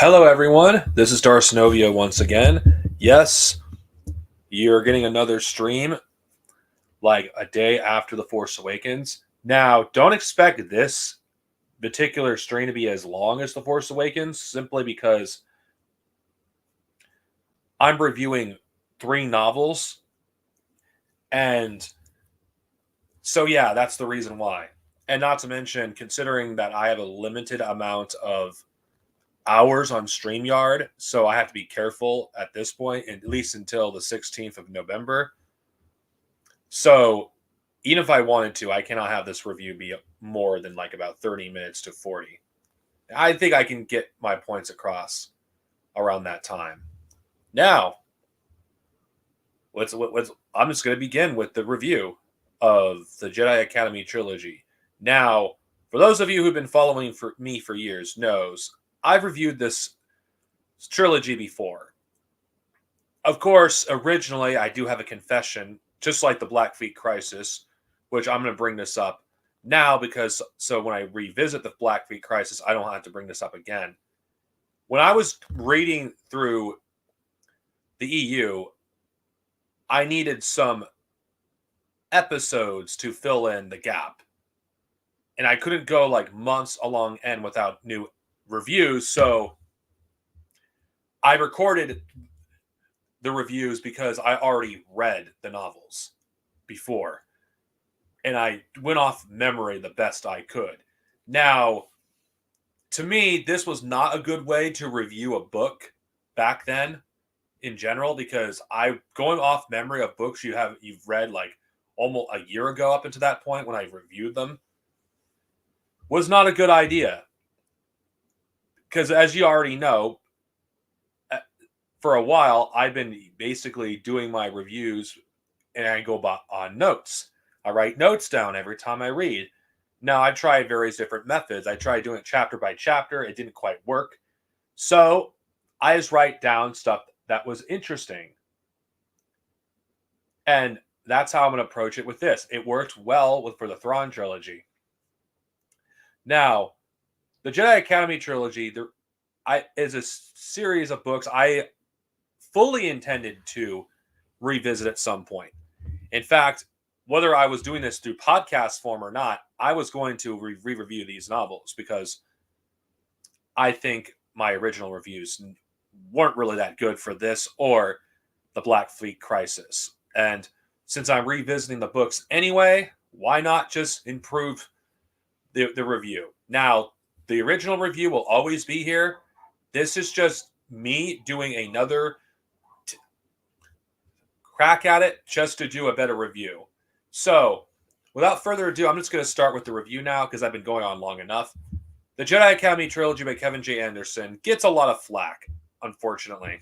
Hello, everyone. This is Darcinovia once again. Yes, you're getting another stream like a day after The Force Awakens. Now, don't expect this particular stream to be as long as The Force Awakens simply because I'm reviewing three novels. And so, yeah, that's the reason why. And not to mention, considering that I have a limited amount of hours on StreamYard, so I have to be careful at this point, at least until the 16th of November. So even if I wanted to, I cannot have this review be more than like about 30 minutes to 40. I think I can get my points across around that time. Now, I'm just going to begin with the review of the Jedi Academy trilogy. Now, for those of you who've been following me for years knows, I've reviewed this trilogy before. Of course, originally I do have a confession, just like the Blackfeet Crisis, which I'm going to bring this up now because so when I revisit the Blackfeet Crisis, I don't have to bring this up again. When I was reading through the EU, I needed some episodes to fill in the gap. And I couldn't go like months along end without new reviews, so I recorded the reviews because I already read the novels before. And I went off memory the best I could. Now, to me, this was not a good way to review a book back then in general because I going off memory of books you've read like almost a year ago up until that point when I reviewed them was not a good idea. Because as you already know, for a while I've been basically doing my reviews and I go on notes. I write notes down every time I read. Now, I tried various different methods. I tried doing it chapter by chapter. It didn't quite work. So I just write down stuff that was interesting. And that's how I'm going to approach it with this. It worked well for the Thrawn trilogy. Now, the Jedi Academy trilogy is a series of books I fully intended to revisit at some point. In fact, whether I was doing this through podcast form or not, I was going to re-review these novels because I think my original reviews weren't really that good for this or the Blackfeet Crisis. And since I'm revisiting the books anyway, why not just improve the review? Now, the original review will always be here. This is just me doing another crack at it just to do a better review. So, without further ado, I'm just going to start with the review now because I've been going on long enough. The Jedi Academy trilogy by Kevin J. Anderson gets a lot of flack, unfortunately.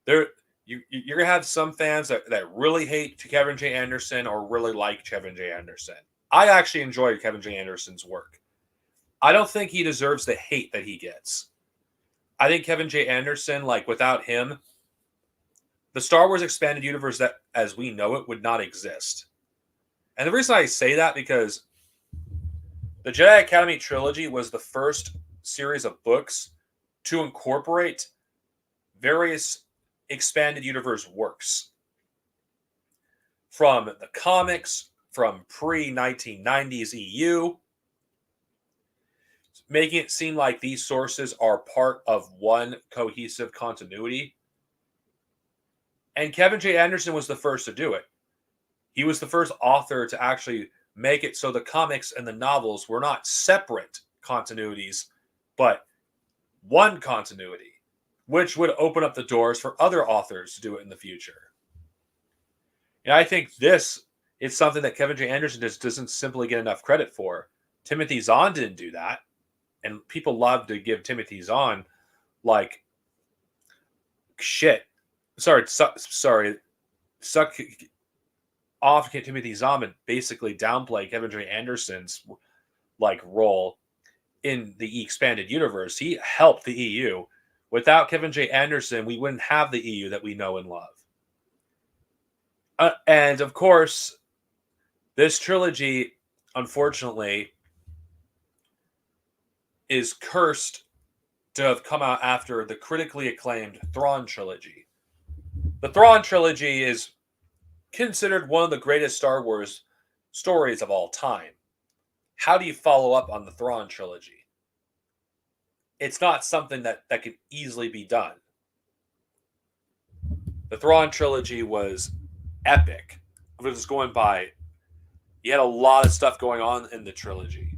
You're going to have some fans that really hate Kevin J. Anderson or really like Kevin J. Anderson. I actually enjoy Kevin J. Anderson's work. I don't think he deserves the hate that he gets. I think Kevin J. Anderson, like without him, the Star Wars expanded universe that as we know it would not exist. And the reason I say that because the Jedi Academy trilogy was the first series of books to incorporate various expanded universe works from the comics, from pre-1990s EU, making it seem like these sources are part of one cohesive continuity. And Kevin J. Anderson was the first to do it. He was the first author to actually make it so the comics and the novels were not separate continuities, but one continuity, which would open up the doors for other authors to do it in the future. And I think this is something that Kevin J. Anderson just doesn't simply get enough credit for. Timothy Zahn didn't do that. And people love to give Timothy Zahn like shit. Sorry, suck off Timothy Zahn and basically downplay Kevin J. Anderson's like role in the expanded universe. He helped the EU. Without Kevin J. Anderson, we wouldn't have the EU that we know and love. And of course, this trilogy, unfortunately, is cursed to have come out after the critically acclaimed Thrawn trilogy. The Thrawn trilogy is considered one of the greatest Star Wars stories of all time. How do you follow up on the Thrawn trilogy? It's not something that can easily be done. The Thrawn trilogy was epic. If it was going by, you had a lot of stuff going on in the trilogy.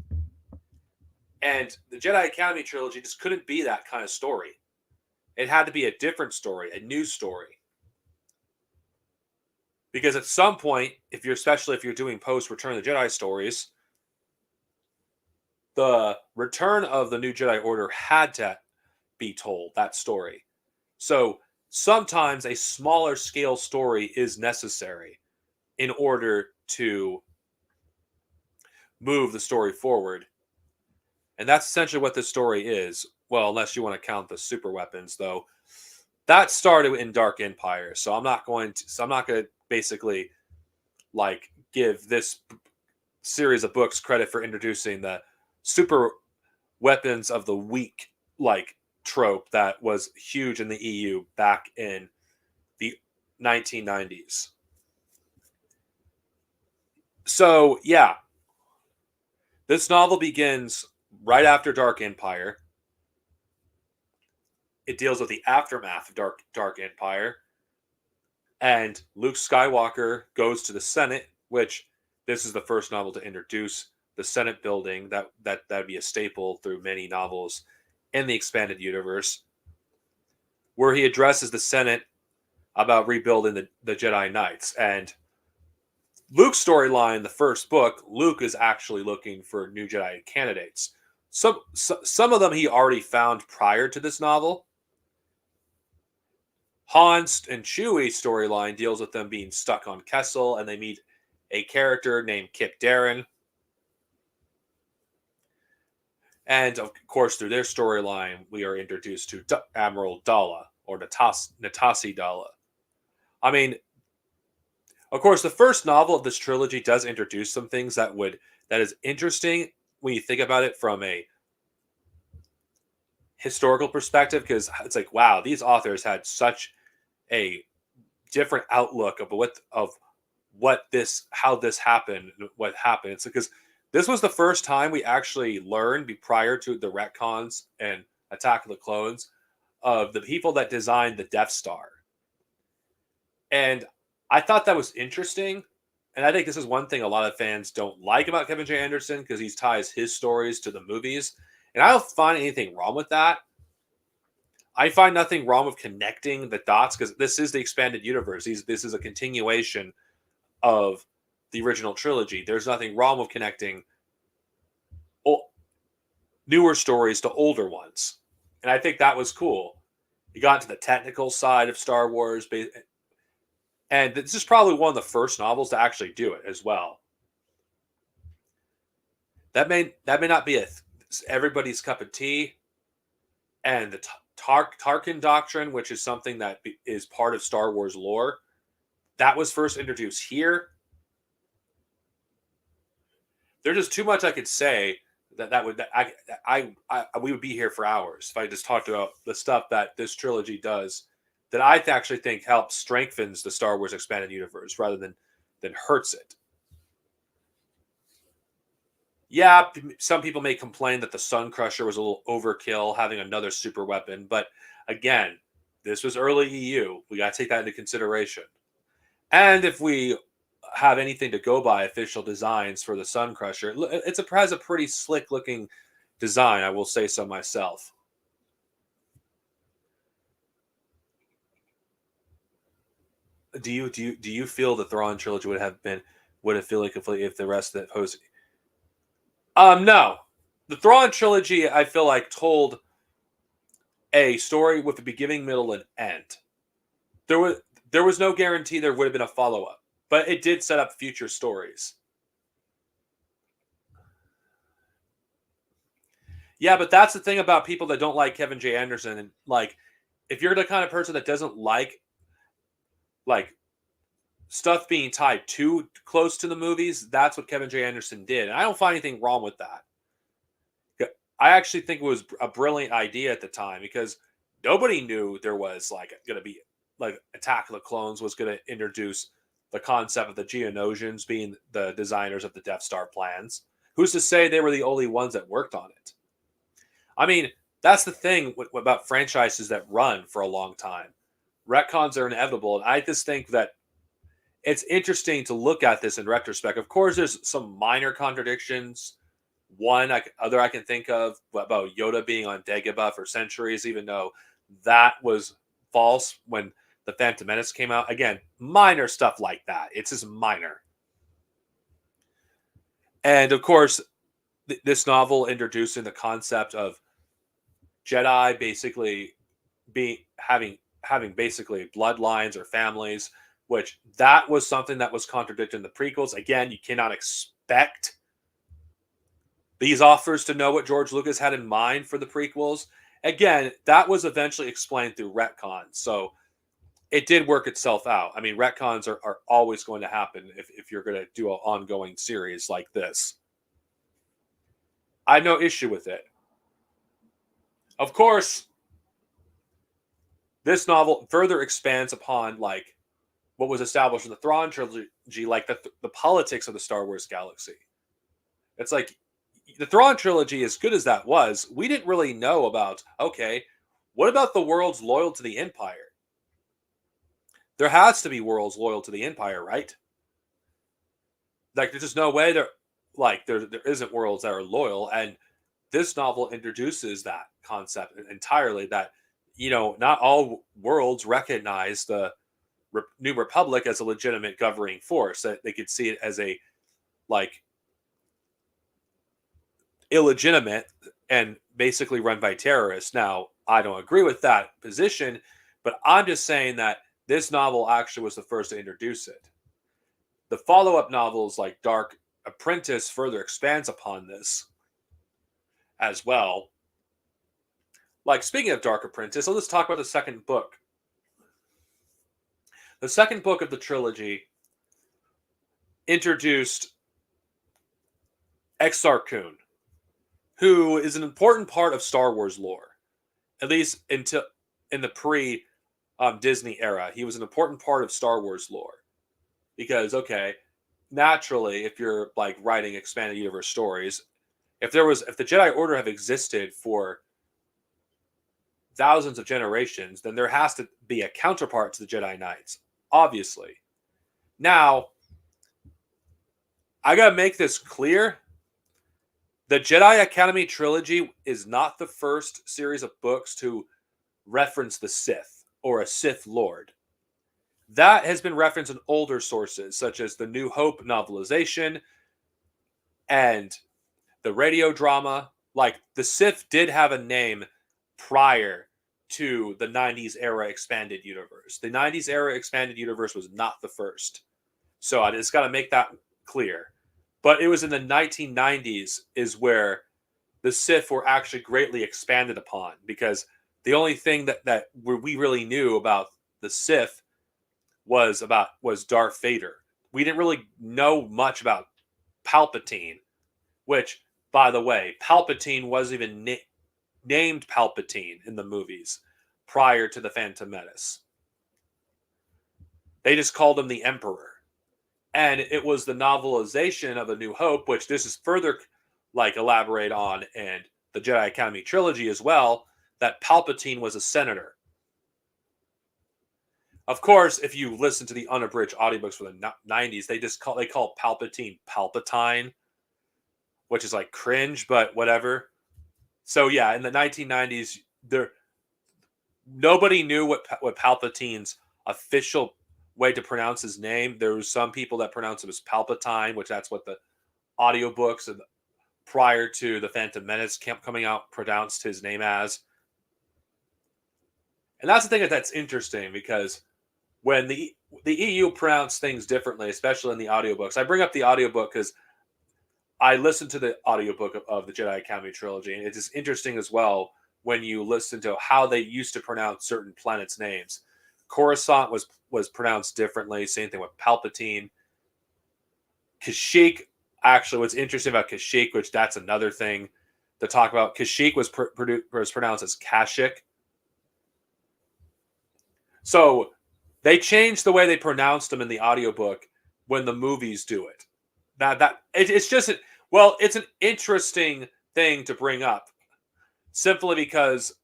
And the Jedi Academy trilogy just couldn't be that kind of story. It had to be a different story, a new story. Because at some point, especially if you're doing post Return of the Jedi stories, the return of the new Jedi Order had to be told, that story. So sometimes a smaller scale story is necessary in order to move the story forward. And that's essentially what this story is. Well, unless you want to count the super weapons, though. That started in Dark Empire, so I'm not going to basically like give this series of books credit for introducing the super weapons of the week like trope that was huge in the EU back in the 1990s. So, yeah. This novel begins right after Dark Empire. It deals with the aftermath of Dark Empire. And Luke Skywalker goes to the Senate, which this is the first novel to introduce the Senate building. That'd be a staple through many novels in the expanded universe, where he addresses the Senate about rebuilding the Jedi Knights. And Luke's storyline, the first book, Luke is actually looking for new Jedi candidates. Some of them he already found prior to this novel. Han's and Chewie's storyline deals with them being stuck on Kessel, and they meet a character named Kip Darren. And, of course, through their storyline, we are introduced to Admiral Dala, or Natasi Dala. I mean, of course, the first novel of this trilogy does introduce some things that is interesting when you think about it from a historical perspective, because it's like, wow, these authors had such a different outlook of how this happened, what happened. It's because this was the first time we actually learned, prior to the retcons and Attack of the Clones, of the people that designed the Death Star. And I thought that was interesting. And I think this is one thing a lot of fans don't like about Kevin J. Anderson, because he ties his stories to the movies. And I don't find anything wrong with that. I find nothing wrong with connecting the dots, because this is the expanded universe. This is a continuation of the original trilogy. There's nothing wrong with connecting newer stories to older ones. And I think that was cool. You got into the technical side of Star Wars. And this is probably one of the first novels to actually do it as well. That may not be everybody's cup of tea. And the Tarkin Doctrine, which is something that is part of Star Wars lore, that was first introduced here. There's just too much I could say we would be here for hours if I just talked about the stuff that this trilogy does that I actually think helps strengthens the Star Wars expanded universe rather than hurts it. Yeah, some people may complain that the Sun Crusher was a little overkill, having another super weapon. But again, this was early EU. We got to take that into consideration. And if we have anything to go by, official designs for the Sun Crusher, it has a pretty slick looking design. I will say so myself. Do you feel the Thrawn trilogy would have feel like if the rest of it posed? No. The Thrawn trilogy, I feel like, told a story with a beginning, middle, and end. There was no guarantee there would have been a follow-up, but it did set up future stories. Yeah, but that's the thing about people that don't like Kevin J. Anderson. And like, if you're the kind of person that doesn't like stuff being tied too close to the movies, that's what Kevin J. Anderson did. And I don't find anything wrong with that. I actually think it was a brilliant idea at the time because nobody knew there was like going to be like Attack of the Clones was going to introduce the concept of the Geonosians being the designers of the Death Star plans. Who's to say they were the only ones that worked on it? I mean, that's the thing about franchises that run for a long time. Retcons are inevitable, and I just think that it's interesting to look at this in retrospect. Of course, there's some minor contradictions. One other I can think of about Yoda being on Dagobah for centuries, even though that was false when the Phantom Menace came out. Again, minor stuff like that. It's just minor. And of course, this novel introducing the concept of Jedi basically having basically bloodlines or families, which that was something that was contradicted in the prequels. Again, you cannot expect these authors to know what George Lucas had in mind for the prequels. Again, that was eventually explained through retcons. So it did work itself out. I mean, retcons are always going to happen if you're going to do an ongoing series like this. I have no issue with it. Of course, this novel further expands upon like what was established in the Thrawn trilogy, like the politics of the Star Wars galaxy. It's like the Thrawn trilogy, as good as that was, we didn't really know about, okay, what about the worlds loyal to the Empire? There has to be worlds loyal to the Empire, right? Like, there's just no way there isn't worlds that are loyal. And this novel introduces that concept entirely that, not all worlds recognize the New Republic as a legitimate governing force, that they could see it as a, like, illegitimate and basically run by terrorists. Now, I don't agree with that position, but I'm just saying that this novel actually was the first to introduce it. The follow-up novels like Dark Apprentice further expands upon this as well. Like, speaking of Dark Apprentice, let's talk about the second book. The second book of the trilogy introduced Exar Kun, who is an important part of Star Wars lore, at least in the pre Disney era. He was an important part of Star Wars lore because, okay, naturally, if you're like writing expanded universe stories, if the Jedi Order have existed for thousands of generations, then there has to be a counterpart to the Jedi Knights, obviously. Now, I gotta make this clear. The Jedi Academy trilogy is not the first series of books to reference the Sith or a Sith Lord. That has been referenced in older sources, such as the New Hope novelization and the radio drama. Like, the Sith did have a name prior to the 90s era expanded universe. The 90s era expanded universe was not the first. So I just got to make that clear. But it was in the 1990s is where the Sith were actually greatly expanded upon, because the only thing that we really knew about the Sith was Darth Vader. We didn't really know much about Palpatine, which, by the way, Palpatine wasn't even named Palpatine in the movies prior to the Phantom Menace. They just called him the Emperor. And it was the novelization of A New Hope, which this is further like elaborate on in the Jedi Academy trilogy as well, that Palpatine was a senator. Of course, if you listen to the unabridged audiobooks for the 90s, they call Palpatine Palpatine, which is like cringe, but whatever. So yeah, in the 1990s, nobody knew what Palpatine's official way to pronounce his name. There was some people that pronounced him as Palpatine, which that's what the audiobooks and prior to the Phantom Menace coming out pronounced his name as. And that's the thing that's interesting, because when the EU pronounced things differently, especially in the audiobooks. I bring up the audiobook because I listened to the audiobook of the Jedi Academy trilogy, and it's interesting as well when you listen to how they used to pronounce certain planets' names. Coruscant was pronounced differently. Same thing with Palpatine. Kashyyyk, actually, what's interesting about Kashyyyk, which that's another thing, to talk about Kashyyyk was pronounced as Kashyyyk. So they changed the way they pronounced them in the audiobook when the movies do it. It's just well, it's an interesting thing to bring up simply because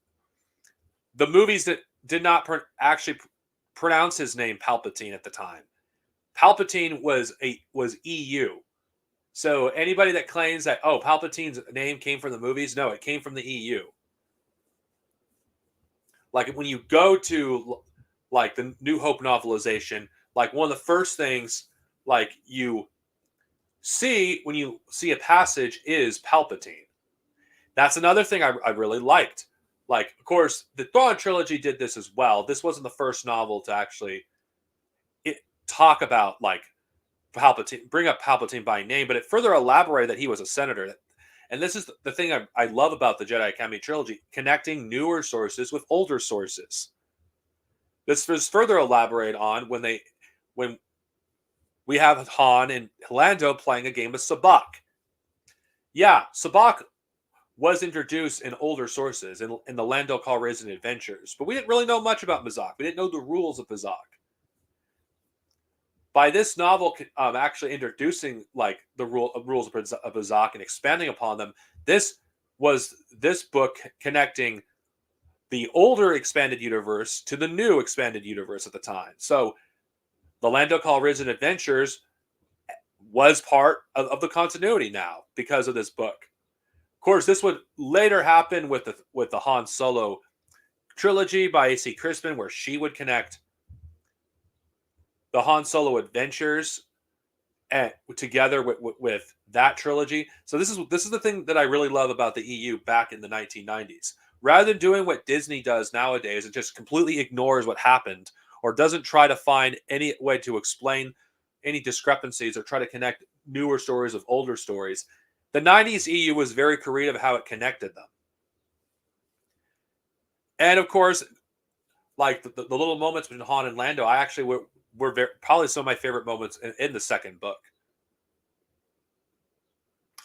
the movies that did not actually pronounce his name Palpatine at the time. Palpatine was EU. So anybody that claims that Palpatine's name came from the movies, no, it came from the EU. Like when you go to like the New Hope novelization, like one of the first things like you see when you see a passage is Palpatine. That's another thing I really liked. Like, of course, the Thrawn trilogy did this as well. This wasn't the first novel to actually talk about like Palpatine, bring up Palpatine by name, but it further elaborated that he was a senator. And this is the thing I love about the Jedi Academy trilogy, connecting newer sources with older sources. This was further elaborated on when we have Han and Lando playing a game of sabacc. Yeah, sabacc was introduced in older sources in the Lando Calrissian Adventures, but we didn't really know much about Mazak. We didn't know the rules of Mazak. By this novel actually introducing like the rules of Mazak and expanding upon them, this book connecting the older expanded universe to the new expanded universe at the time. So the Lando Calrissian Adventures was part of the continuity now because of this book. Of course, this would later happen with the Han Solo trilogy by A.C. Crispin, where she would connect the Han Solo Adventures together with that trilogy. So this is the thing that I really love about the EU back in the 1990s. Rather than doing what Disney does nowadays and just completely ignores what happened or doesn't try to find any way to explain any discrepancies or try to connect newer stories with older stories, the 90s EU was very creative how it connected them. And of course, like the little moments between Han and Lando, I actually were probably some of my favorite moments in the second book.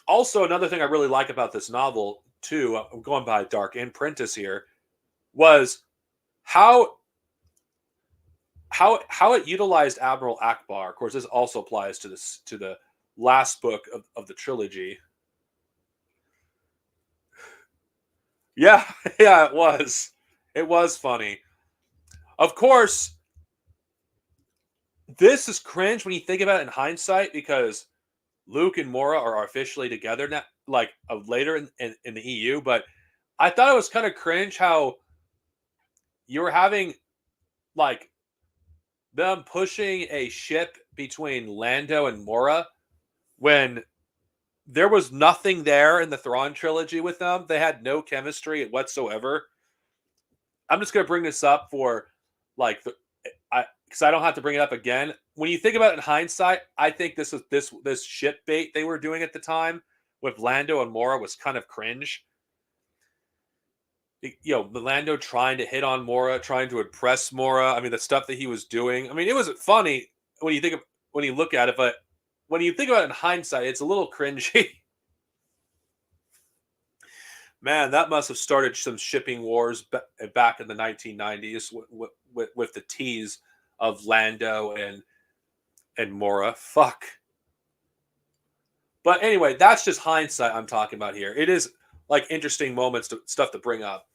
Also, another thing I really like about this novel, too, I'm going by Dark Apprentice here, was how it utilized Admiral Akbar. Of course, this also applies to the last book of the trilogy. Yeah, yeah, it was. It was funny. Of course, this is cringe when you think about it in hindsight because Luke and Mora are officially together now, like later in the EU. But I thought it was kind of cringe how you were having like them pushing a ship between Lando and Mora when there was nothing there in the Thrawn trilogy with them. They had no chemistry whatsoever. I'm just going to bring this up for like because I don't have to bring it up again. When you think about it in hindsight, I think this ship bait they were doing at the time with Lando and Mora was kind of cringe. You know, Lando trying to hit on Mora, trying to impress Mora. I mean, the stuff that he was doing. I mean, it was funny when you look at it, but when you think about it in hindsight, it's a little cringy. Man, that must have started some shipping wars back in the 1990s with the tease of Lando and Mora. Fuck. But anyway, that's just hindsight I'm talking about here. It is like interesting moments, stuff to bring up.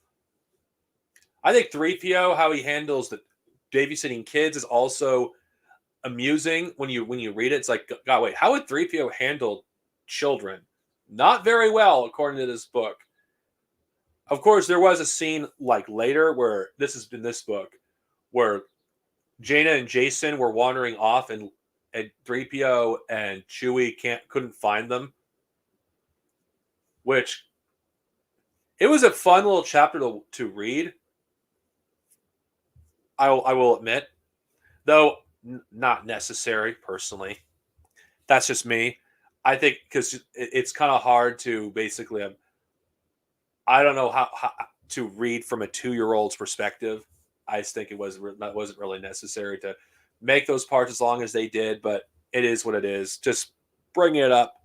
I think 3PO, how he handles the babysitting kids, is also amusing when you read it. It's like, God, wait, how would 3PO handle children? Not very well, according to this book. Of course, there was a scene like later where this has been this book where Jaina and Jason were wandering off and 3PO and Chewie couldn't find them. Which it was a fun little chapter to read. I will admit, though not necessary personally. That's just me. I think because it's kind of hard to basically. I don't know how to read from a 2-year-old's perspective. I just think that wasn't really necessary to make those parts as long as they did, but it is what it is. Just bring it up.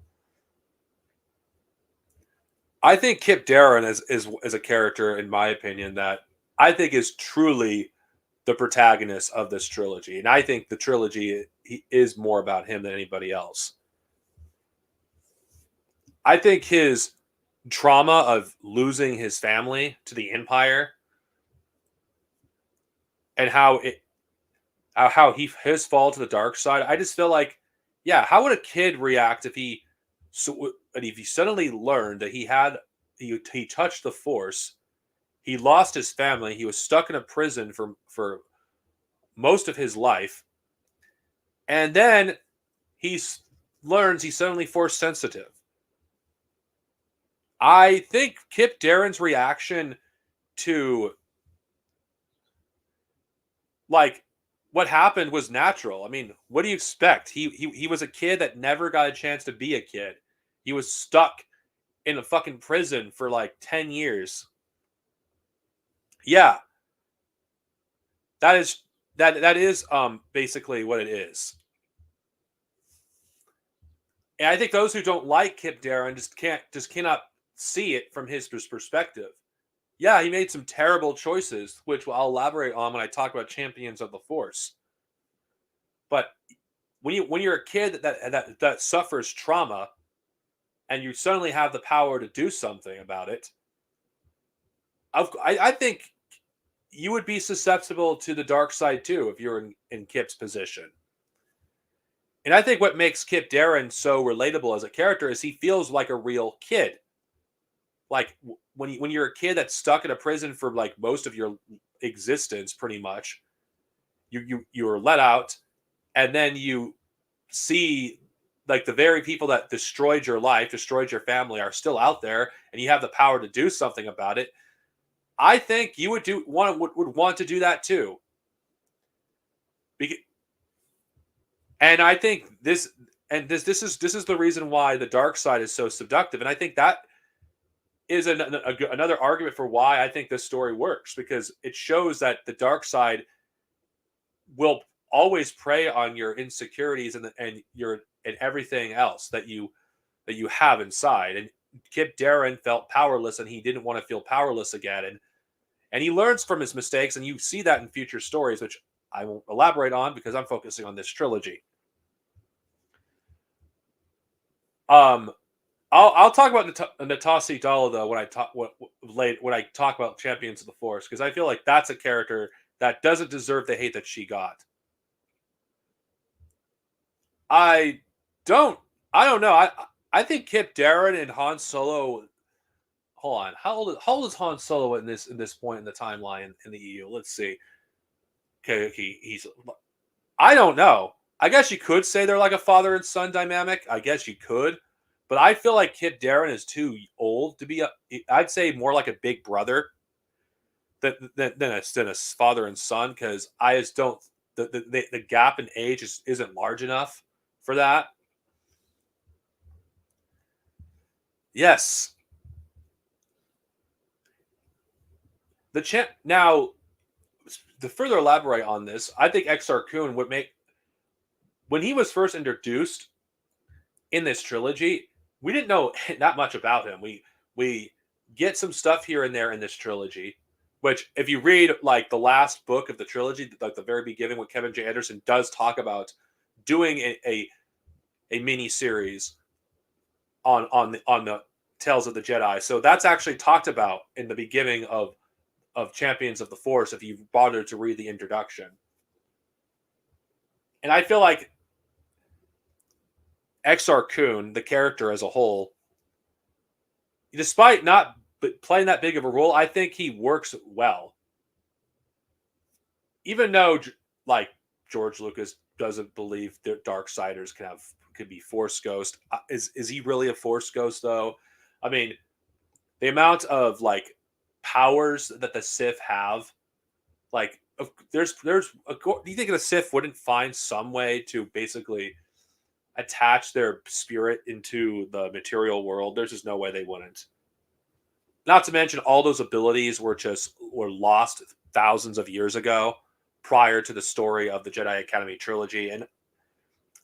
I think Kip Darren is a character, in my opinion, that I think is truly the protagonist of this trilogy, and I think the trilogy is more about him than anybody else. I think his trauma of losing his family to the Empire and how he his fall to the dark side. I just feel like, yeah, how would a kid react if he suddenly learned that he touched the Force, he lost his family, he was stuck in a prison for most of his life, and then he learns he's suddenly Force sensitive. I think Kip Darren's reaction to like what happened was natural. I mean, what do you expect? He was a kid that never got a chance to be a kid. He was stuck in a fucking prison for like 10 years. Yeah, that is that is basically what it is. And I think those who don't like Kip Darren cannot see it from his perspective. Yeah, he made some terrible choices, which I'll elaborate on when I talk about Champions of the Force. But when you're a kid that suffers trauma and you suddenly have the power to do something about it, I think you would be susceptible to the dark side too if you're in Kip's position. And I think what makes Kip Darren so relatable as a character is he feels like a real kid. Like when you're a kid that's stuck in a prison for like most of your existence, pretty much, you are let out, and then you see like the very people that destroyed your life, destroyed your family, are still out there, and you have the power to do something about it. I think you would want to do that too. And I think this is the reason why the dark side is so seductive, and I think that is another argument for why I think this story works, because it shows that the dark side will always prey on your insecurities and everything else that you have inside. And Kip Darren felt powerless, and he didn't want to feel powerless again. And he learns from his mistakes, and you see that in future stories, which I won't elaborate on because I'm focusing on this trilogy. Um, I'll talk about Natasi Dalla though when I talk about Champions of the Force, because I feel like that's a character that doesn't deserve the hate that she got. I don't I don't know. I think Kip Darren and Han Solo. Hold on, how old is Han Solo in this point in the timeline in the EU? Let's see. Okay, he's I don't know. I guess you could say they're like a father and son dynamic. I guess you could, but I feel like Kip Darren is too old to be a. I'd say more like a big brother than a father and son, because I just don't. The gap in age isn't large enough for that. Yes, the champ now. To further elaborate on this, I think Exar Kun would make when he was first introduced in this trilogy, we didn't know that much about him. We get some stuff here and there in this trilogy, which if you read like the last book of the trilogy, like the very beginning, what Kevin J. Anderson does talk about doing a mini series on the Tales of the Jedi. So that's actually talked about in the beginning of Champions of the Force if you bothered to read the introduction. And I feel like Exar Kun, the character as a whole, despite not playing that big of a role, I think he works well. Even though, like George Lucas doesn't believe that Darksiders could be Force Ghost. Is he really a Force Ghost though? I mean, the amount of like powers that the Sith have, like do you think the Sith wouldn't find some way to basically attach their spirit into the material world? There's just no way they wouldn't. Not to mention all those abilities were lost thousands of years ago prior to the story of the Jedi Academy trilogy. And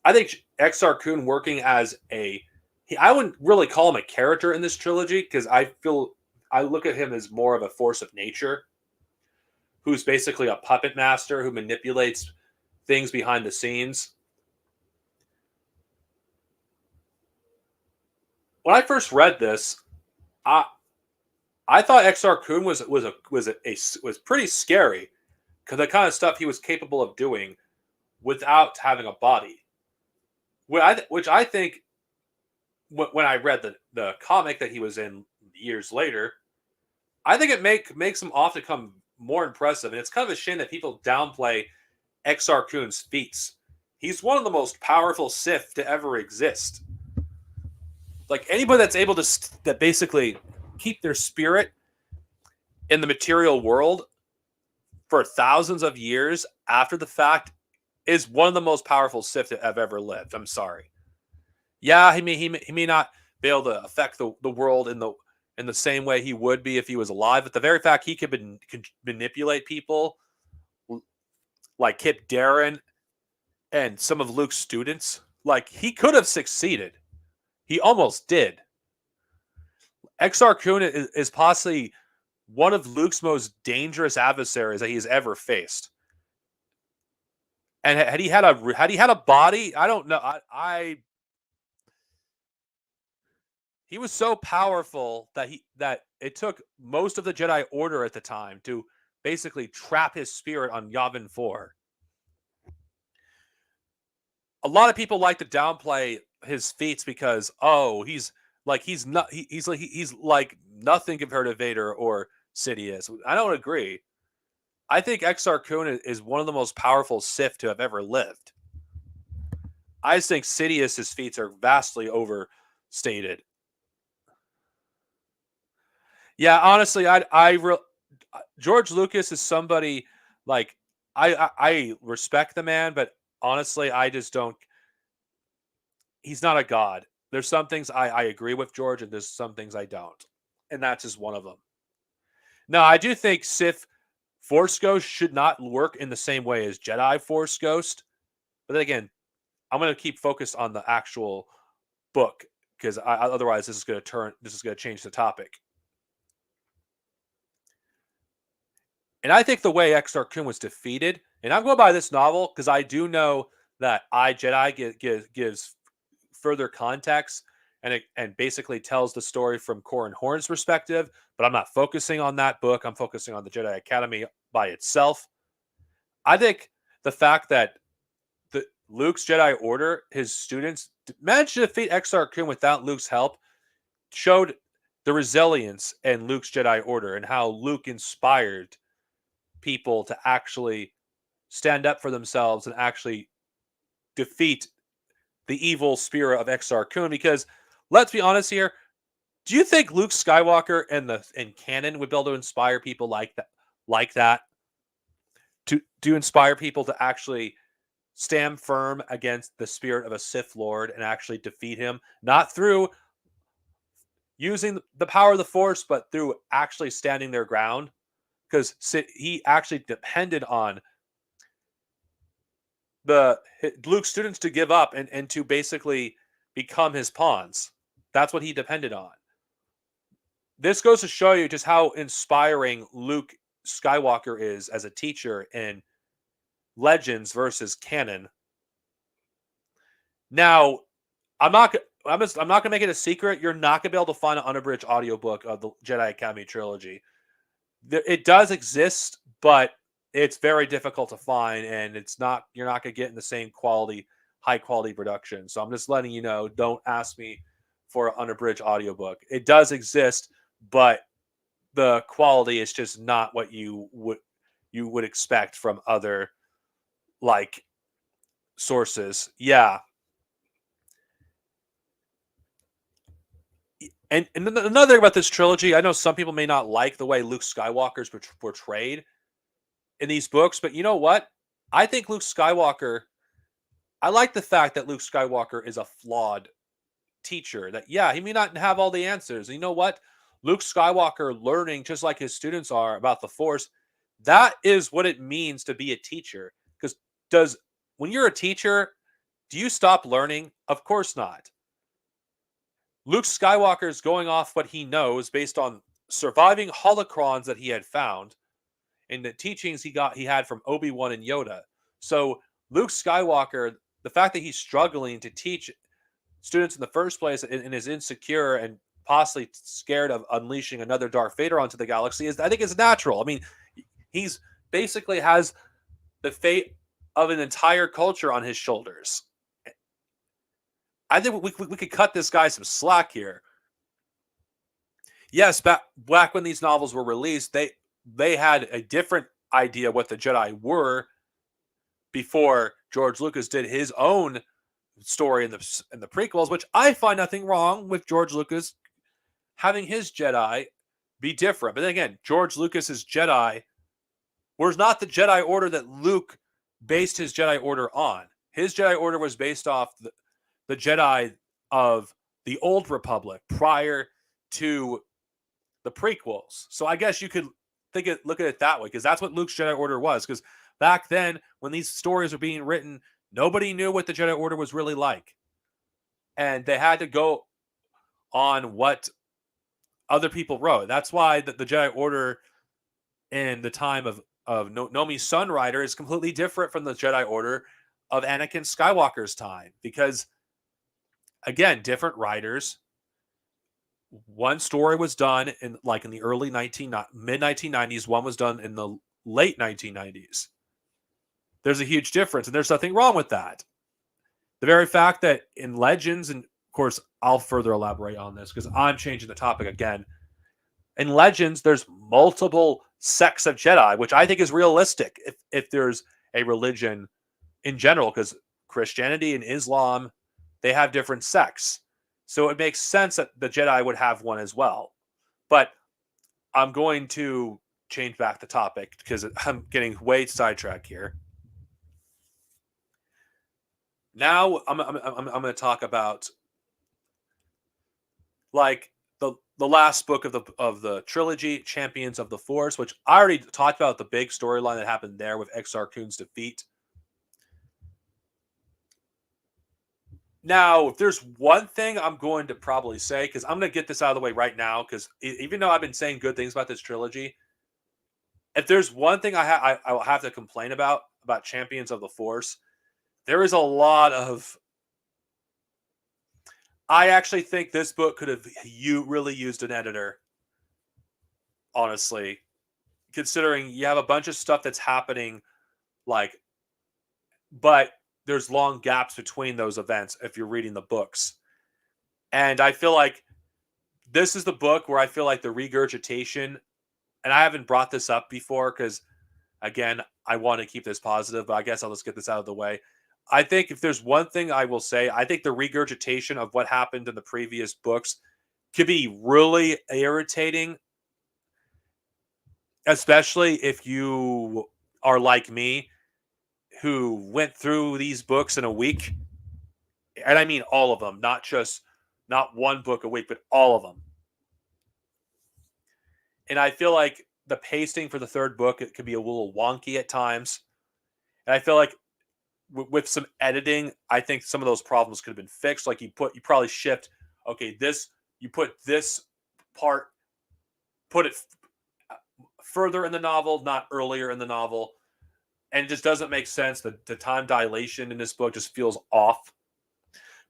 I think Exar Kun working as a I wouldn't really call him a character in this trilogy because I look at him as more of a force of nature who's basically a puppet master who manipulates things behind the scenes. When I first read this, I I thought Exar Kun was pretty scary because the kind of stuff he was capable of doing without having a body. Which I think when I read the comic that he was in years later, I think it makes him often come more impressive. And it's kind of a shame that people downplay Exar Kun's feats. He's one of the most powerful Sith to ever exist. Like anybody that's able to that basically keep their spirit in the material world for thousands of years after the fact is one of the most powerful Sith that have ever lived. I'm sorry. Yeah, he may not be able to affect the world in the same way he would be if he was alive. But the very fact he could manipulate people like Kip Darren and some of Luke's students, like he could have succeeded. He almost did. Exar Kun is possibly one of Luke's most dangerous adversaries that he's ever faced. And had he had a body, I don't know. He was so powerful that it took most of the Jedi Order at the time to basically trap his spirit on Yavin 4. A lot of people like to downplay his feats because he's like nothing compared to Vader or Sidious. I don't agree. I think Exar Kun is one of the most powerful Sith to have ever lived. I just think Sidious's feats are vastly overstated. Yeah, honestly, George Lucas is somebody like I respect the man, but honestly, I just don't. He's not a god. There's some things I agree with George, and there's some things I don't, and that's just one of them. Now, I do think Sith Force Ghost should not work in the same way as Jedi Force Ghost, but then again, I'm going to keep focused on the actual book because otherwise, this is going to change the topic. And I think the way Exar Kun was defeated, and I'm going by this novel because I do know that Jedi gives further context and basically tells the story from Corran Horn's perspective, but I'm not focusing on that book. I'm focusing on the Jedi Academy by itself. I think the fact that Luke's Jedi Order, his students, managed to defeat Exar Kun without Luke's help showed the resilience in Luke's Jedi Order and how Luke inspired people to actually stand up for themselves and actually defeat the evil spirit of Exar Kun. Because let's be honest here, do you think Luke Skywalker in canon would be able to inspire people like that to inspire people to actually stand firm against the spirit of a Sith Lord and actually defeat him, not through using the power of the Force, but through actually standing their ground? Because he actually depended on Luke students to give up and to basically become his pawns. That's what he depended on. This goes to show you just how inspiring Luke Skywalker is as a teacher in Legends versus canon. Now, I'm not gonna make it a secret. You're not gonna be able to find an unabridged audiobook of the Jedi Academy trilogy. It does exist, but it's very difficult to find, and you're not gonna get in the same high quality production. So I'm just letting you know, don't ask me for an unabridged audiobook. It does exist, but the quality is just not what you would expect from other like sources. Yeah. And another thing about this trilogy, I know some people may not like the way Luke Skywalker's portrayed in these books, but you know what? I think I like the fact that Luke Skywalker is a flawed teacher. That, yeah, he may not have all the answers. And you know what? Luke Skywalker learning, just like his students are, about the Force, that is what it means to be a teacher. Because when you're a teacher, do you stop learning? Of course not. Luke Skywalker is going off what he knows based on surviving holocrons that he had found and the teachings he had from Obi-Wan and Yoda. So Luke Skywalker, the fact that he's struggling to teach students in the first place and is insecure and possibly scared of unleashing another Darth Vader onto the galaxy I think is natural. I mean, he's basically has the fate of an entire culture on his shoulders. I think we could cut this guy some slack here. Yes, back when these novels were released, they had a different idea what the Jedi were before George Lucas did his own story in the prequels, which I find nothing wrong with George Lucas having his Jedi be different. But then again, George Lucas's Jedi was not the Jedi Order that Luke based his Jedi Order on. His Jedi Order was based off the Jedi of the Old Republic prior to the prequels. So I guess you could look at it that way, because that's what Luke's Jedi Order was. Because back then, when these stories were being written, nobody knew what the Jedi Order was really like. And they had to go on what other people wrote. That's why the Jedi Order in the time of Nomi Sunrider is completely different from the Jedi Order of Anakin Skywalker's time. Because, again, different writers. One story was done in the early mid 1990s. One was done in the late 1990s. There's a huge difference, and there's nothing wrong with that. The very fact that in Legends, and of course I'll further elaborate on this because I'm changing the topic again. In Legends, there's multiple sects of Jedi, which I think is realistic if there's a religion in general, because Christianity and Islam, they have different sects. So it makes sense that the Jedi would have one as well. But I'm going to change back the topic because I'm getting way sidetracked here. Now I'm going to talk about like the last book of the trilogy, Champions of the Force, which I already talked about the big storyline that happened there with Exar Kun's defeat. Now, if there's one thing I'm going to probably say, because I'm going to get this out of the way right now, because even though I've been saying good things about this trilogy, if there's one thing I will have to complain about Champions of the Force, there is a lot of... I actually think this book could have really used an editor, honestly, considering you have a bunch of stuff that's happening, but there's long gaps between those events if you're reading the books. And I feel like this is the book where I feel like the regurgitation, and I haven't brought this up before because, again, I want to keep this positive, but I guess I'll just get this out of the way. I think if there's one thing I will say, I think the regurgitation of what happened in the previous books could be really irritating, especially if you are like me, who went through these books in a week. And I mean all of them, not one book a week, but all of them. And I feel like the pacing for the third book, it could be a little wonky at times. And I feel like with some editing, I think some of those problems could have been fixed. Like you probably shift, okay, you put this part, put it further in the novel, not earlier in the novel. And it just doesn't make sense. The time dilation in this book just feels off.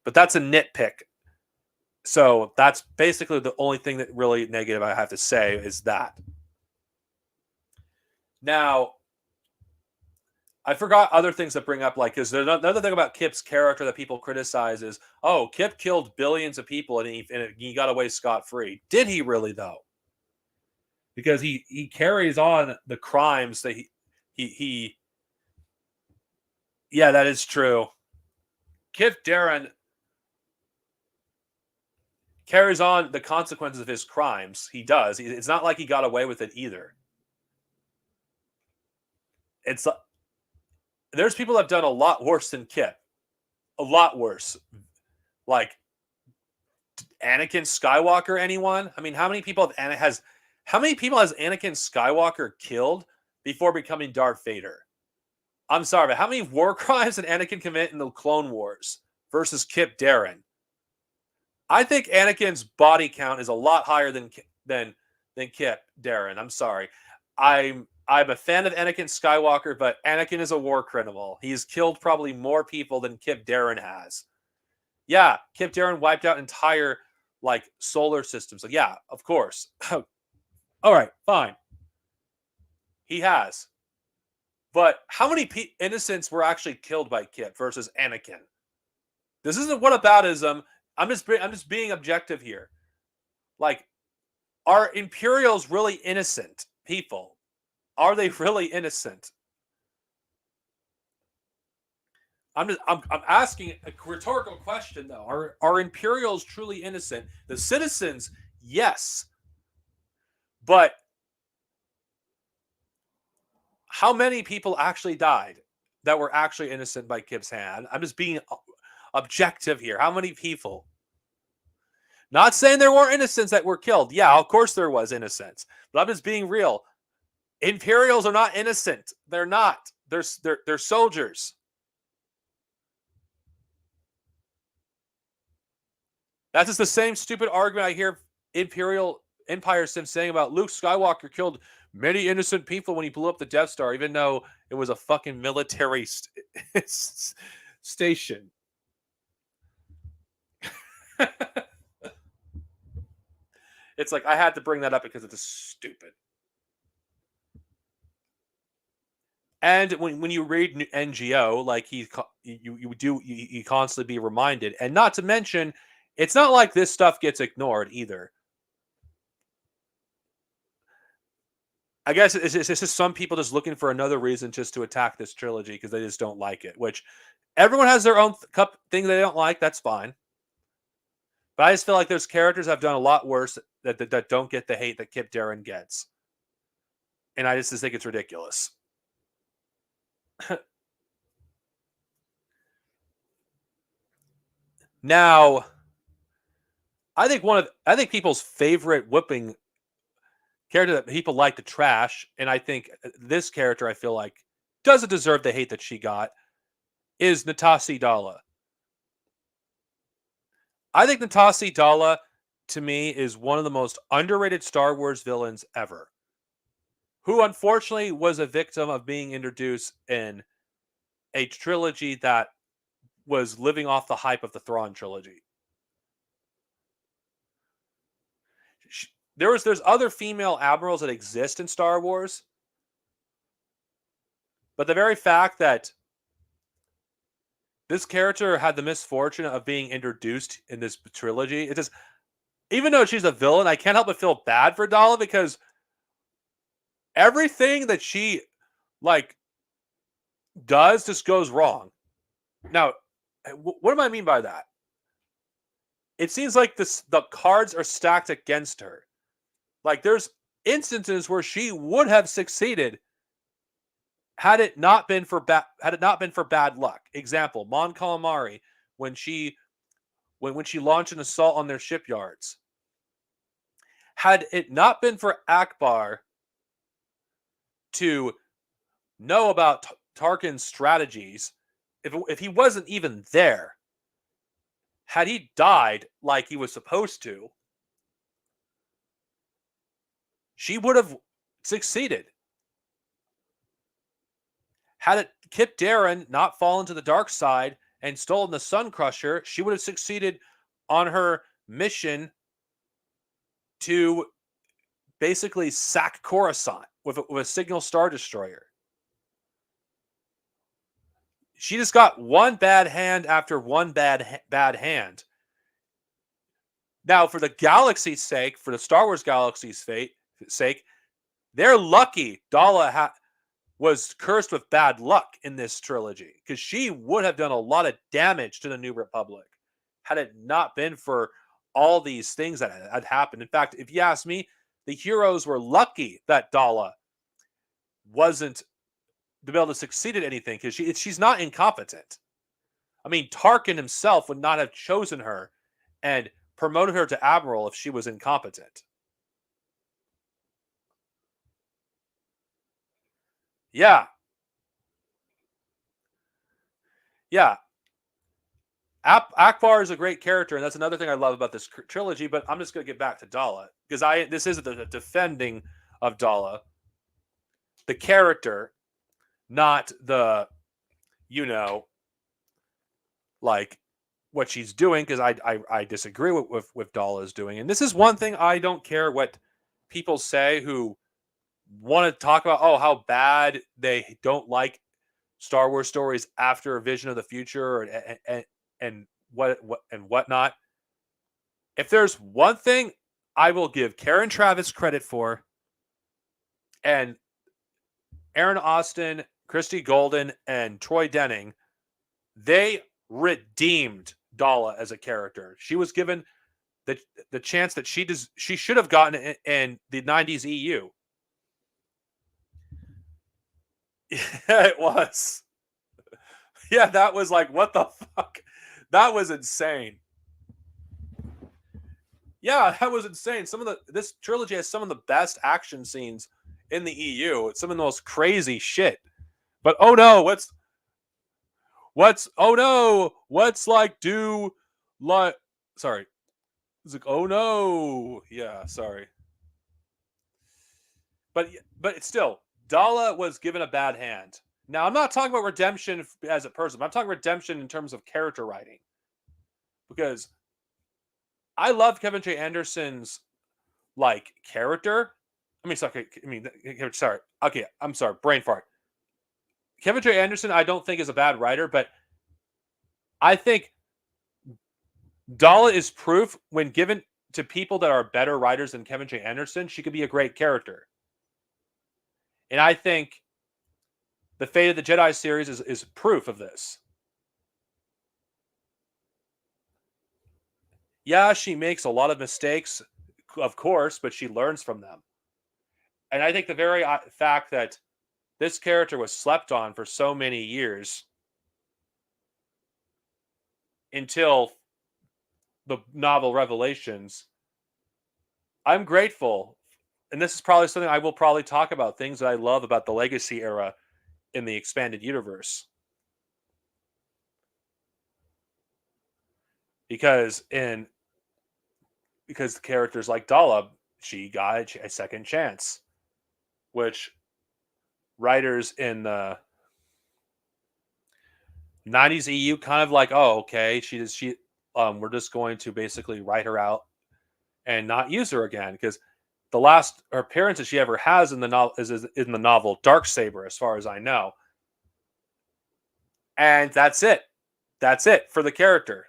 But that's a nitpick. So that's basically the only thing that really negative I have to say is that. Now, I forgot other things that bring up, because there's another thing about Kip's character that people criticize is, oh, Kip killed billions of people and he got away scot-free. Did he really, though? Because he carries on the crimes that he yeah, that is true. Kip Darren carries on the consequences of his crimes. He does. It's not like he got away with it either. It's there's people that have done a lot worse than Kip. A lot worse. Like Anakin Skywalker, anyone? I mean, how many people has Anakin Skywalker killed before becoming Darth Vader? I'm sorry, but how many war crimes did Anakin commit in the Clone Wars versus Kip Darren? I think Anakin's body count is a lot higher than than Kip Darren. I'm sorry. I'm a fan of Anakin Skywalker, but Anakin is a war criminal. He's killed probably more people than Kip Darren has. Yeah, Kip Darren wiped out entire like solar systems. So yeah, of course. All right, fine. He has. But how many innocents were actually killed by Kip versus Anakin? This isn't whataboutism. I'm just being objective here. Like, are Imperials really innocent people? Are they really innocent? I'm asking a rhetorical question though. Are Imperials truly innocent? The citizens, yes. But how many people actually died that were actually innocent by Kip's hand? I'm just being objective here. How many people? Not saying there weren't innocents that were killed. Yeah, of course there was innocents. But I'm just being real. Imperials are not innocent. They're not. They're soldiers. That's just the same stupid argument I hear Empire Sims saying about Luke Skywalker killed many innocent people when he blew up the Death Star, even though it was a fucking military station. It's like I had to bring that up because it's stupid. And when you read NGO, like you constantly be reminded, and not to mention, it's not like this stuff gets ignored either. I guess it's just some people just looking for another reason just to attack this trilogy because they just don't like it. Which everyone has their own thing they don't like. That's fine. But I just feel like there's characters I've done a lot worse that don't get the hate that Kip Darren gets, and I just think it's ridiculous. Now, I think people's favorite whipping character that people like to trash, and I think this character I feel like doesn't deserve the hate that she got, is Natasi Dala. I think Natasi Dala, to me, is one of the most underrated Star Wars villains ever, who unfortunately was a victim of being introduced in a trilogy that was living off the hype of the Thrawn trilogy. There's other female admirals that exist in Star Wars, but the very fact that this character had the misfortune of being introduced in this trilogy, it just, even though she's a villain, I can't help but feel bad for Dala because everything that she like does just goes wrong. Now, what do I mean by that? It seems like the cards are stacked against her. Like there's instances where she would have succeeded had it not been for bad luck. Example: Mon Calamari when she launched an assault on their shipyards. Had it not been for Akbar to know about Tarkin's strategies, if he wasn't even there, had he died like he was supposed to, she would have succeeded. Had it Kip Darren not fallen to the dark side and stolen the Sun Crusher, she would have succeeded on her mission to basically sack Coruscant with a signal star destroyer. She just got one bad hand after one bad hand. Now, for the galaxy's sake, for the Star Wars galaxy's sake, they're lucky Dala was cursed with bad luck in this trilogy because she would have done a lot of damage to the New Republic had it not been for all these things that had happened. In fact, if you ask me, the heroes were lucky that Dala wasn't to be able to succeed at anything because she's not incompetent. I mean, Tarkin himself would not have chosen her and promoted her to admiral if she was incompetent. Yeah. Yeah. Akbar is a great character, and that's another thing I love about this trilogy. But I'm just going to get back to Dala because this isn't the defending of Dala, the character, not the you know like what she's doing, because I disagree with Dala is doing, and this is one thing I don't care what people say who want to talk about how bad they don't like Star Wars stories after a vision of the future and whatnot. If there's one thing I will give Karen Traviss credit for, and Aaron Austin, Christy Golden, and Troy Denning, they redeemed Dala as a character. She was given the chance that she should have gotten in the 90s EU. It was. Yeah, that was like, what the fuck? That was insane. Yeah, that was insane. This trilogy has some of the best action scenes in the EU. It's some of the most crazy shit. But oh no, what's like sorry. It's like, oh no. Yeah, sorry. But it's still, Dala was given a bad hand. Now, I'm not talking about redemption as a person. I'm talking redemption in terms of character writing. Because I love Kevin J. Anderson's character. Sorry. Okay, I'm sorry. Brain fart. Kevin J. Anderson, I don't think is a bad writer, but I think Dala is proof when given to people that are better writers than Kevin J. Anderson, she could be a great character. And I think the Fate of the Jedi series is proof of this. Yeah, she makes a lot of mistakes, of course, but she learns from them. And I think the very fact that this character was slept on for so many years until the novel Revelations, I'm grateful. And this is probably something I will probably talk about, things that I love about the Legacy era in the expanded universe. Because characters like Dala, she got a second chance, which writers in the 90s EU kind of like, oh, okay, we're just going to basically write her out and not use her again, because the last appearance that she ever has in the novel is in the novel Darksaber, as far as I know. And that's it. That's it for the character.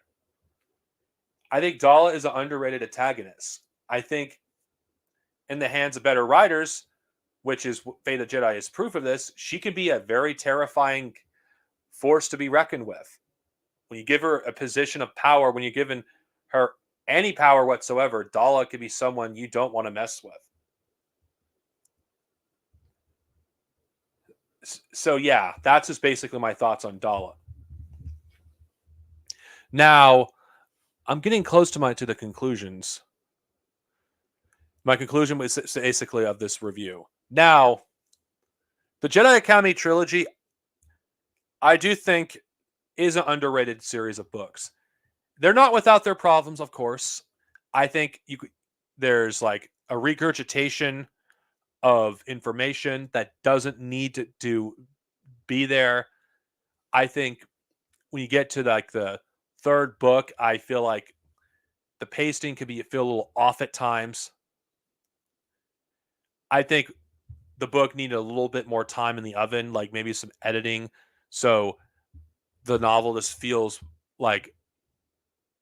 I think Dala is an underrated antagonist. I think in the hands of better writers, which is Fate of the Jedi is proof of this, she can be a very terrifying force to be reckoned with. When you give her a position of power, when you're giving her any power whatsoever, Dala could be someone you don't want to mess with. So yeah, that's just basically my thoughts on Dala. Now, I'm getting close to the conclusions. My conclusion was basically of this review. Now, the Jedi Academy trilogy, I do think, is an underrated series of books. They're not without their problems, of course. I think there's like a regurgitation of information that doesn't need to be there. I think when you get to like the third book, I feel like the pacing could feel a little off at times. I think the book needed a little bit more time in the oven, like maybe some editing, so the novel just feels like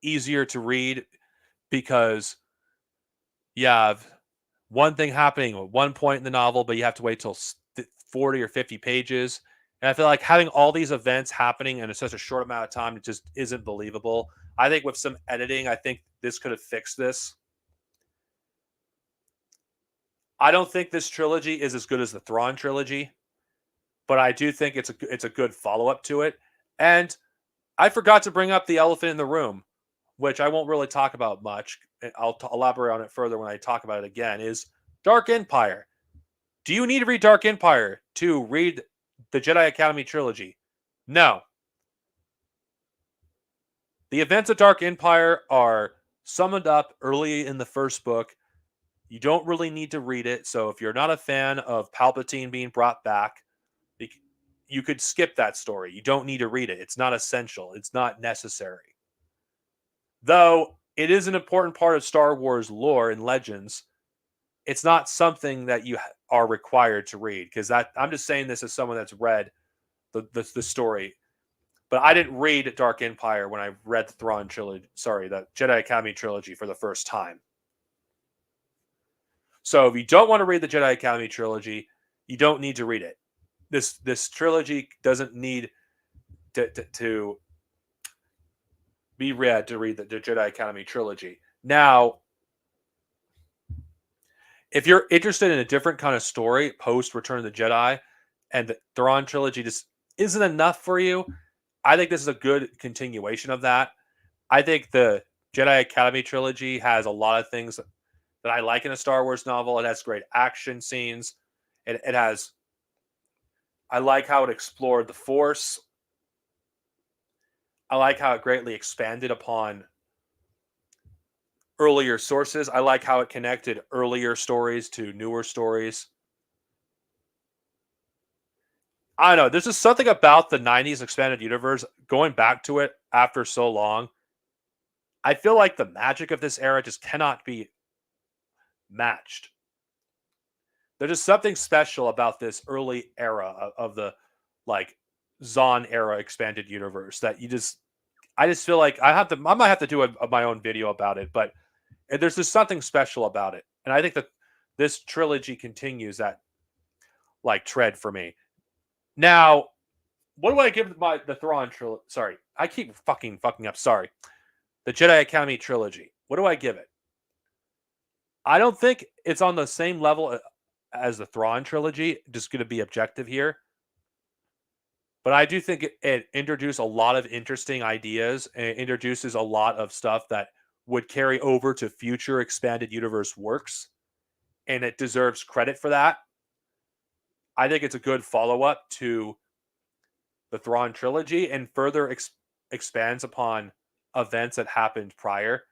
easier to read, because you have one thing happening at one point in the novel, but you have to wait till 40 or 50 pages. And I feel like having all these events happening in such a short amount of time, it just isn't believable. I think with some editing, I think this could have fixed this. I don't think this trilogy is as good as the Thrawn trilogy, but I do think it's a good follow-up to it. And I forgot to bring up the elephant in the room, which I won't really talk about much. I'll elaborate on it further when I talk about it again, is Dark Empire. Do you need to read Dark Empire to read the Jedi Academy trilogy? No. The events of Dark Empire are summed up early in the first book. You don't really need to read it. So if you're not a fan of Palpatine being brought back, you could skip that story. You don't need to read it. It's not essential. It's not necessary. Though it is an important part of Star Wars lore and legends, it's not something that you are required to read. Because I'm just saying this as someone that's read the story. But I didn't read Dark Empire when I read the Thrawn trilogy. Sorry, the Jedi Academy trilogy for the first time. So if you don't want to read the Jedi Academy trilogy, you don't need to read it. This trilogy doesn't need to be read to read the Jedi Academy trilogy. Now, if you're interested in a different kind of story post Return of the Jedi, and the Thrawn trilogy just isn't enough for you, I think this is a good continuation of that. I think the Jedi Academy trilogy has a lot of things that I like in a Star Wars novel. It has great action scenes. It has. I like how it explored the Force. I like how it greatly expanded upon earlier sources. I like how it connected earlier stories to newer stories. I don't know. There's just something about the 90s expanded universe, going back to it after so long. I feel like the magic of this era just cannot be matched. There's just something special about this early era of the like Zahn era expanded universe that I just feel like I might have to do my own video about it, but there's just something special about it. And I think that this trilogy continues that like tread for me. Now, what do I give the Thrawn trilogy? Sorry, I keep fucking up. Sorry. The Jedi Academy trilogy. What do I give it? I don't think it's on the same level as the Thrawn trilogy. Just going to be objective here. But I do think it introduced a lot of interesting ideas and it introduces a lot of stuff that would carry over to future expanded universe works. And it deserves credit for that. I think it's a good follow-up to the Thrawn trilogy and further expands upon events that happened prior.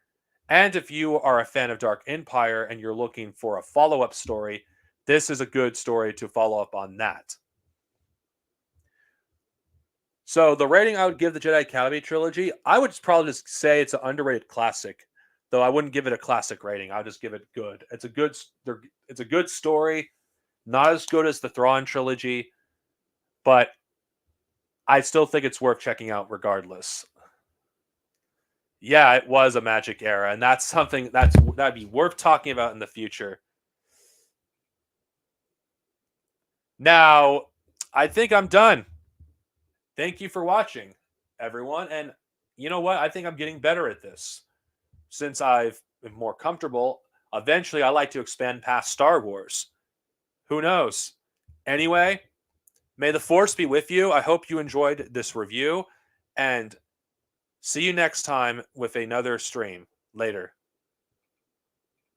And if you are a fan of Dark Empire and you're looking for a follow-up story, this is a good story to follow up on that. So the rating I would give the Jedi Academy trilogy, I would probably just say it's an underrated classic. Though I wouldn't give it a classic rating. I'll just give it good. It's a good story. Not as good as the Thrawn trilogy, but I still think it's worth checking out regardless. Yeah, it was a magic era, and that's something that'd be worth talking about in the future. Now, I think I'm done. Thank you for watching, everyone. And you know what? I think I'm getting better at this. Since I've been more comfortable, eventually I like to expand past Star Wars. Who knows? Anyway, may the Force be with you. I hope you enjoyed this review, and see you next time with another stream. Later.